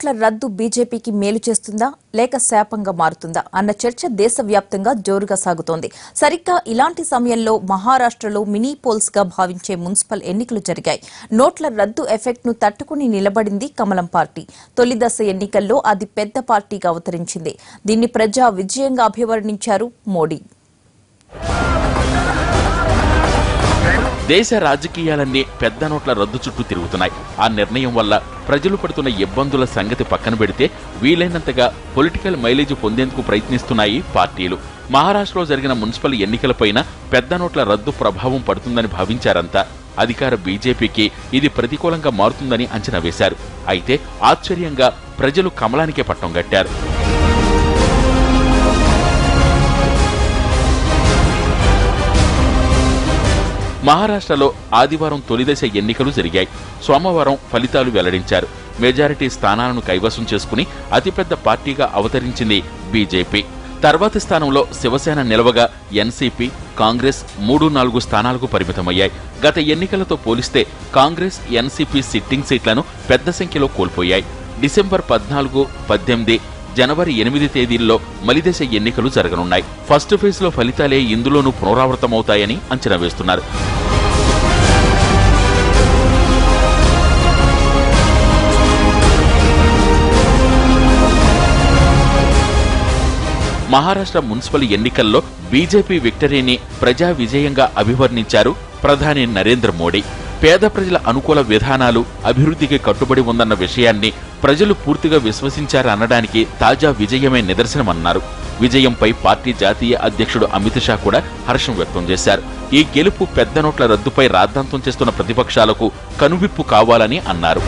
నోట్ల రద్దు బీజేపీకి మేలు చేస్తుందా లేక శాపంగా మారుతుందా అన్న చర్చ దేశవ్యాప్తంగా జోరుగా సాగుతోంది. సరిగ్గా ఇలాంటి సమయంలో మహారాష్ట్రలో మినీ పోల్స్ గా భావించే మున్సిపల్ ఎన్నికలు జరిగాయి. నోట్ల రద్దు ఎఫెక్ట్ ను తట్టుకుని నిలబడింది కమలం పార్టీ. తొలి దశ ఎన్నికల్లో అది పెద్ద పార్టీగా అవతరించింది. దీన్ని ప్రజా విజయంగా అభివర్ణించారు మోడీ. దేశ రాజకీయాలన్నీ పెద్ద నోట్ల రద్దు చుట్టూ తిరుగుతున్నాయి. ఆ నిర్ణయం వల్ల ప్రజలు పడుతున్న ఇబ్బందుల సంగతి పక్కన పెడితే వీలైనంతగా పొలిటికల్ మైలేజ్ పొందేందుకు ప్రయత్నిస్తున్నాయి పార్టీలు. మహారాష్ట్రలో జరిగిన మున్సిపల్ ఎన్నికలపైన పెద్ద నోట్ల రద్దు ప్రభావం పడుతుందని భావించారంతా. అధికార బీజేపీకి ఇది ప్రతికూలంగా మారుతుందని అంచనా వేశారు. అయితే ఆశ్చర్యంగా ప్రజలు కమలానికే పట్టం కట్టారు. మహారాష్ట్రలో ఆదివారం తొలిదశ ఎన్నికలు జరిగాయి. సోమవారం ఫలితాలు వెల్లడించారు. మెజారిటీ స్థానాలను కైవసం చేసుకుని అతిపెద్ద పార్టీగా అవతరించింది బీజేపీ. తర్వాతి స్థానంలో శివసేన నిలవగా ఎన్సీపీ, కాంగ్రెస్ 3-4 స్థానాలకు పరిమితమయ్యాయి. గత ఎన్నికలతో పోలిస్తే కాంగ్రెస్, ఎన్సీపీ సిట్టింగ్ సీట్లను పెద్ద సంఖ్యలో కోల్పోయాయి. డిసెంబర్ 14, 18, జనవరి 8 తేదీల్లో మలిదశ ఎన్నికలు జరగనున్నాయి. ఫస్ట్ ఫేజ్ లో ఫలితాలే ఇందులోనూ పునరావృతమవుతాయని అంచనా వేస్తున్నారు. మహారాష్ట్ర మున్సిపల్ ఎన్నికల్లో బీజేపీ విక్టరీని ప్రజా విజయంగా అభివర్ణించారు ప్రధాని నరేంద్ర మోడీ. పేద ప్రజల అనుకూల విధానాలు, అభివృద్ధికి కట్టుబడి ఉందన్న విషయాన్ని ప్రజలు పూర్తిగా విశ్వసించారనడానికి తాజా విజయమే నిదర్శనమన్నారు. విజయంపై పార్టీ జాతీయ అధ్యక్షుడు అమిత్ షా కూడా హర్షం వ్యక్తం చేశారు. ఈ గెలుపు పెద్ద నోట్ల రద్దుపై రాద్ధాంతం చేస్తున్న ప్రతిపక్షాలకు కనువిప్పు కావాలని అన్నారు.